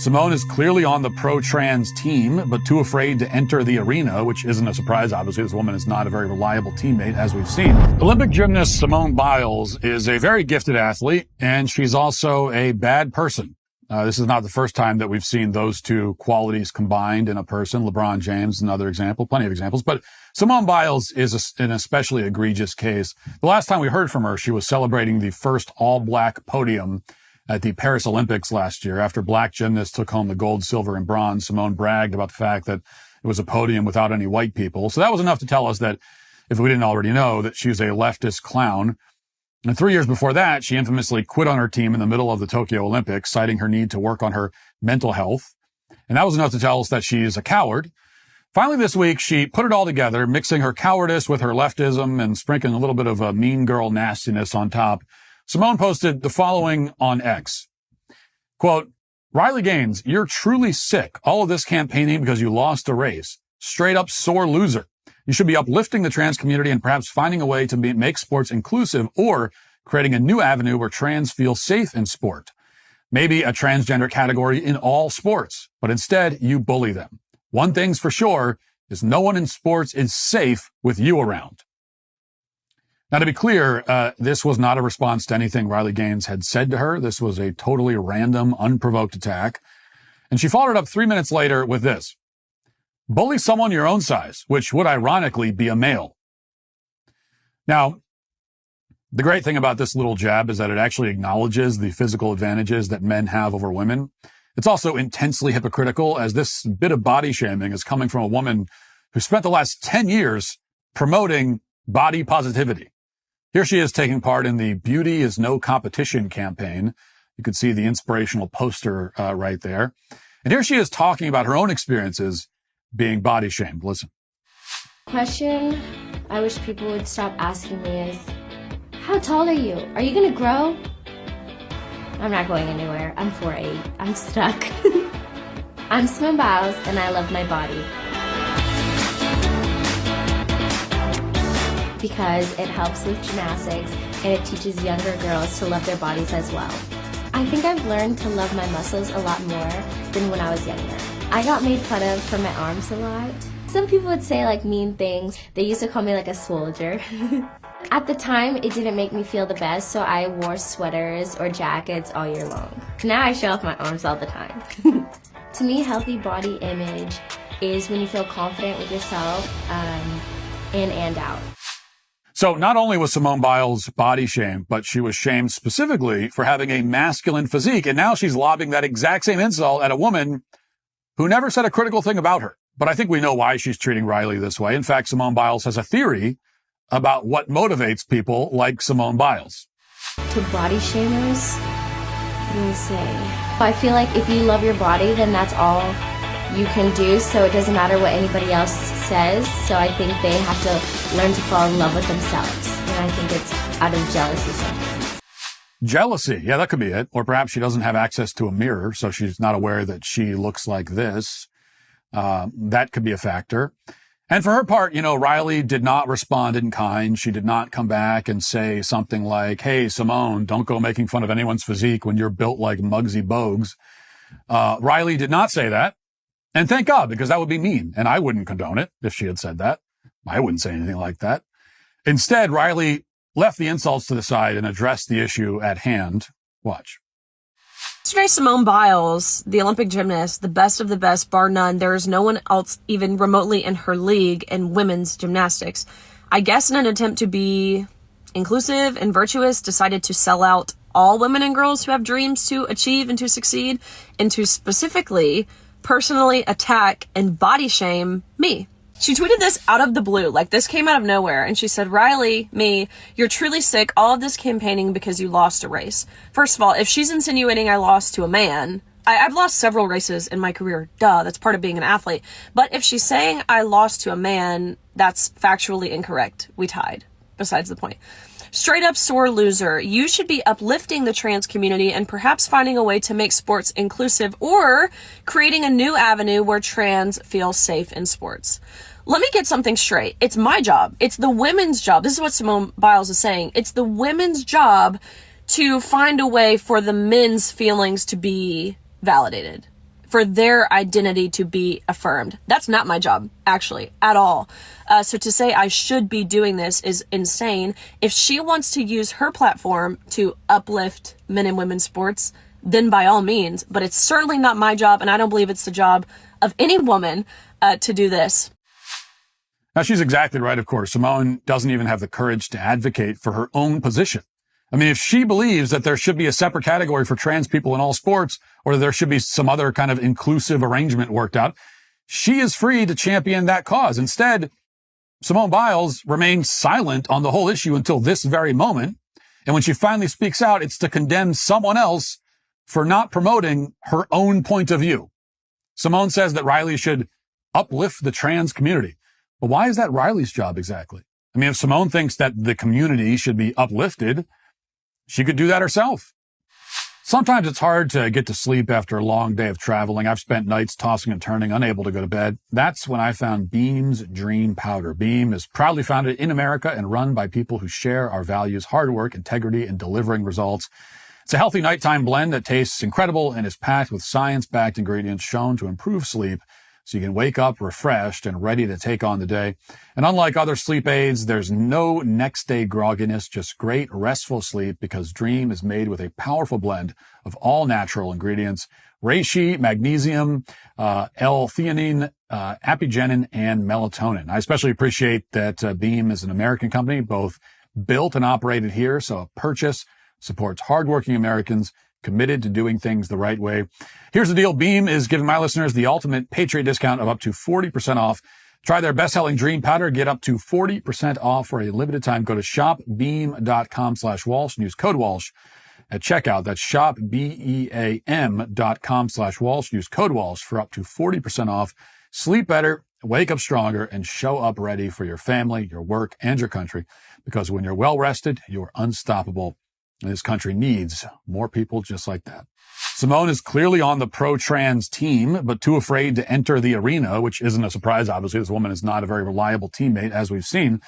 Simone is clearly on the pro-trans team, but too afraid to enter the arena, which isn't a surprise, obviously. This woman is not a very reliable teammate, as we've seen. Olympic gymnast Simone Biles is a very gifted athlete, and she's also a bad person. This is not the first time that we've seen those two qualities combined in a person. LeBron James, another example, plenty of examples. But Simone Biles is an especially egregious case. The last time we heard from her, she was celebrating the first all-black podium at the Paris Olympics last year. After black gymnasts took home the gold, silver, and bronze, Simone bragged about the fact that it was a podium without any white people. So that was enough to tell us that, if we didn't already know, that she was a leftist clown. And 3 years before that, she infamously quit on her team in the middle of the Tokyo Olympics, citing her need to work on her mental health. And that was enough to tell us that she's a coward. Finally, this week, she put it all together, mixing her cowardice with her leftism and sprinkling a little bit of a mean girl nastiness on top. Simone posted the following on X. Quote, "Riley Gaines, you're truly sick. All of this campaigning because you lost a race. Straight up sore loser. You should be uplifting the trans community and perhaps finding a way to make sports inclusive or creating a new avenue where trans feel safe in sport. Maybe a transgender category in all sports, but instead you bully them. One thing's for sure is no one in sports is safe with you around." Now, to be clear, this was not a response to anything Riley Gaines had said to her. This was a totally random, unprovoked attack. And she followed up 3 minutes later with this. "Bully someone your own size, which would ironically be a male." Now, the great thing about this little jab is that it actually acknowledges the physical advantages that men have over women. It's also intensely hypocritical, as this bit of body shaming is coming from a woman who spent the last 10 years promoting body positivity. Here she is taking part in the Beauty is No Competition campaign. You can see the inspirational poster right there. And here she is talking about her own experiences being body shamed. Listen. Question I wish people would stop asking me is, how tall are you? Are you gonna grow? I'm not going anywhere. I'm 4'8". I'm stuck. I'm Simone Biles and I love my body. Because it helps with gymnastics and it teaches younger girls to love their bodies as well. I think I've learned to love my muscles a lot more than when I was younger. I got made fun of for my arms a lot. Some people would say like mean things. They used to call me like a soldier. At the time, it didn't make me feel the best, so I wore sweaters or jackets all year long. Now I show off my arms all the time. To me, healthy body image is when you feel confident with yourself in and out. So not only was Simone Biles body shamed, but she was shamed specifically for having a masculine physique. And now she's lobbing that exact same insult at a woman who never said a critical thing about her. But I think we know why she's treating Riley this way. In fact, Simone Biles has a theory about what motivates people like Simone Biles. To body shamers, what do we say? I feel like if you love your body, then that's all you can do, so it doesn't matter what anybody else says. So I think they have to learn to fall in love with themselves. And I think it's out of jealousy sometimes. Jealousy. Yeah, that could be it. Or perhaps she doesn't have access to a mirror, so she's not aware that she looks like this. That could be a factor. And for her part, Riley did not respond in kind. She did not come back and say something like, "Hey, Simone, don't go making fun of anyone's physique when you're built like Muggsy Bogues." Riley did not say that. And thank God, because that would be mean. And I wouldn't condone it if she had said that. I wouldn't say anything like that. Instead, Riley left the insults to the side and addressed the issue at hand. Watch. Yesterday, Simone Biles, the Olympic gymnast, the best of the best, bar none. There is no one else even remotely in her league in women's gymnastics. I guess in an attempt to be inclusive and virtuous, decided to sell out all women and girls who have dreams to achieve and to succeed, and to specifically personally attack and body shame me. She tweeted this out of the blue, like this came out of nowhere, and she said, "Riley, me, you're truly sick, all of this campaigning because you lost a race." First of all, if she's insinuating I lost to a man, I've lost several races in my career, that's part of being an athlete. But if she's saying I lost to a man, that's factually incorrect. We tied, besides the point. Straight up sore loser. You should be uplifting the trans community and perhaps finding a way to make sports inclusive or creating a new avenue where trans feel safe in sports. Let me get something straight. It's my job. It's the women's job. This is what Simone Biles is saying. It's the women's job to find a way for the men's feelings to be validated. for their identity to be affirmed. That's not my job, actually, at all. So to say I should be doing this is insane. If she wants to use her platform to uplift men and women's sports, then by all means, but it's certainly not my job, and I don't believe it's the job of any woman to do this. Now, she's exactly right, of course. Simone doesn't even have the courage to advocate for her own position. I mean, if she believes that there should be a separate category for trans people in all sports, or there should be some other kind of inclusive arrangement worked out, she is free to champion that cause. Instead, Simone Biles remains silent on the whole issue until this very moment. And when she finally speaks out, it's to condemn someone else for not promoting her own point of view. Simone says that Riley should uplift the trans community. But why is that Riley's job exactly? I mean, if Simone thinks that the community should be uplifted, she could do that herself. Sometimes it's hard to get to sleep after a long day of traveling. I've spent nights tossing and turning, unable to go to bed. That's when I found Beam's Dream Powder. Beam is proudly founded in America and run by people who share our values, hard work, integrity, and delivering results. It's a healthy nighttime blend that tastes incredible and is packed with science-backed ingredients shown to improve sleep, so you can wake up refreshed and ready to take on the day. And unlike other sleep aids, there's no next day grogginess, just great restful sleep, because Dream is made with a powerful blend of all natural ingredients: reishi, magnesium, L-theanine, apigenin, and melatonin. I especially appreciate that Beam is an American company, both built and operated here, so a purchase supports hardworking Americans committed to doing things the right way. Here's the deal. Beam is giving my listeners the ultimate Patriot discount of up to 40% off. Try their best-selling Dream Powder. Get up to 40% off for a limited time. Go to shopbeam.com/Walsh and use code Walsh at checkout. That's shopbeam.com/Walsh. Use code Walsh for up to 40% off. Sleep better, wake up stronger, and show up ready for your family, your work, and your country. Because when you're well-rested, you're unstoppable. And this country needs more people just like that. Simone is clearly on the pro-trans team, but too afraid to enter the arena, which isn't a surprise, obviously. This woman is not a very reliable teammate, as we've seen.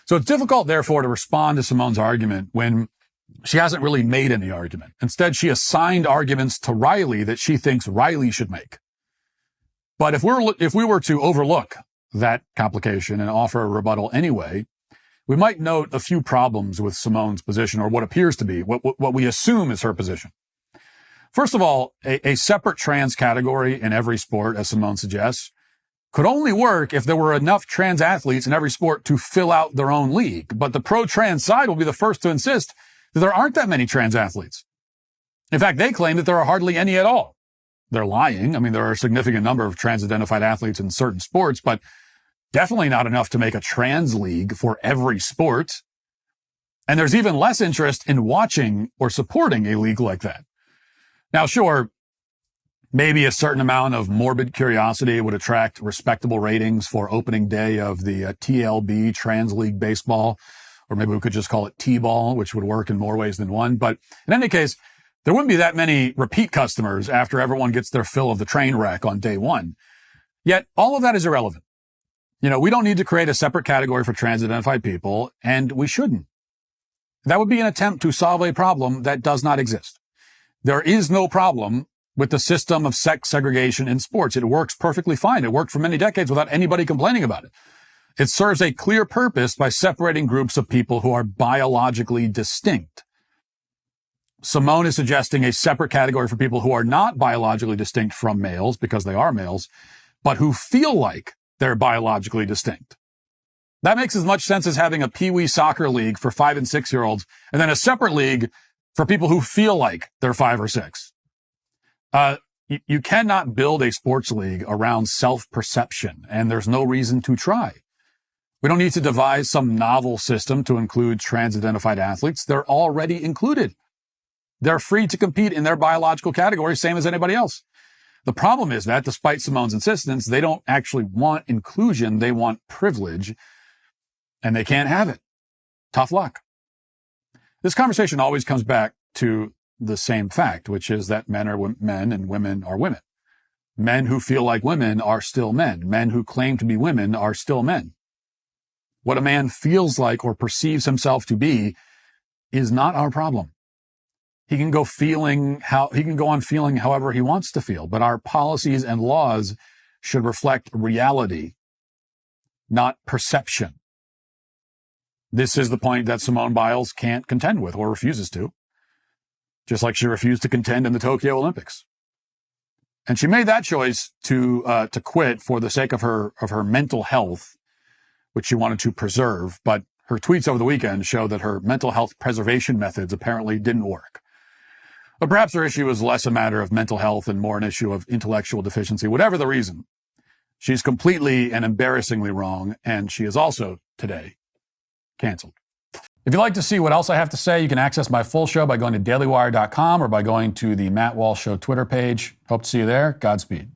So it's difficult, therefore, to respond to Simone's argument when she hasn't really made any argument. Instead, she assigned arguments to Riley that she thinks Riley should make. But if we were to overlook that complication and offer a rebuttal anyway, we might note a few problems with Simone's position, or what appears to be, what we assume is her position. First of all, a separate trans category in every sport, as Simone suggests, could only work if there were enough trans athletes in every sport to fill out their own league. But the pro-trans side will be the first to insist that there aren't that many trans athletes. In fact, they claim that there are hardly any at all. They're lying. I mean, there are a significant number of trans-identified athletes in certain sports, but definitely not enough to make a trans league for every sport. And there's even less interest in watching or supporting a league like that. Now, sure, maybe a certain amount of morbid curiosity would attract respectable ratings for opening day of the TLB, Trans League Baseball, or maybe we could just call it T-ball, which would work in more ways than one. But in any case, there wouldn't be that many repeat customers after everyone gets their fill of the train wreck on day one. Yet all of that is irrelevant. You know, we don't need to create a separate category for trans-identified people, and we shouldn't. That would be an attempt to solve a problem that does not exist. There is no problem with the system of sex segregation in sports. It works perfectly fine. It worked for many decades without anybody complaining about it. It serves a clear purpose by separating groups of people who are biologically distinct. Simone is suggesting a separate category for people who are not biologically distinct from males, because they are males, but who feel like they're biologically distinct. That makes as much sense as having a Pee-wee soccer league for 5 and 6-year-olds, and then a separate league for people who feel like they're 5 or 6. You cannot build a sports league around self-perception, and there's no reason to try. We don't need to devise some novel system to include trans-identified athletes. They're already included. They're free to compete in their biological category, same as anybody else. The problem is that, despite Simone's insistence, they don't actually want inclusion. They want privilege, and they can't have it. Tough luck. This conversation always comes back to the same fact, which is that men are men and women are women. Men who feel like women are still men. Men who claim to be women are still men. What a man feels like or perceives himself to be is not our problem. he can go on feeling however he wants to feel, but our policies and laws should reflect reality, not perception. This is the point that Simone Biles can't contend with or refuses to, just like she refused to contend in the Tokyo Olympics. And she made that choice to quit for the sake of her mental health, which she wanted to preserve. But her tweets over the weekend show that her mental health preservation methods apparently didn't work. But perhaps her issue is less a matter of mental health and more an issue of intellectual deficiency. Whatever the reason, she's completely and embarrassingly wrong, and she is also, today, canceled. If you'd like to see what else I have to say, you can access my full show by going to dailywire.com or by going to the Matt Walsh Show Twitter page. Hope to see you there. Godspeed.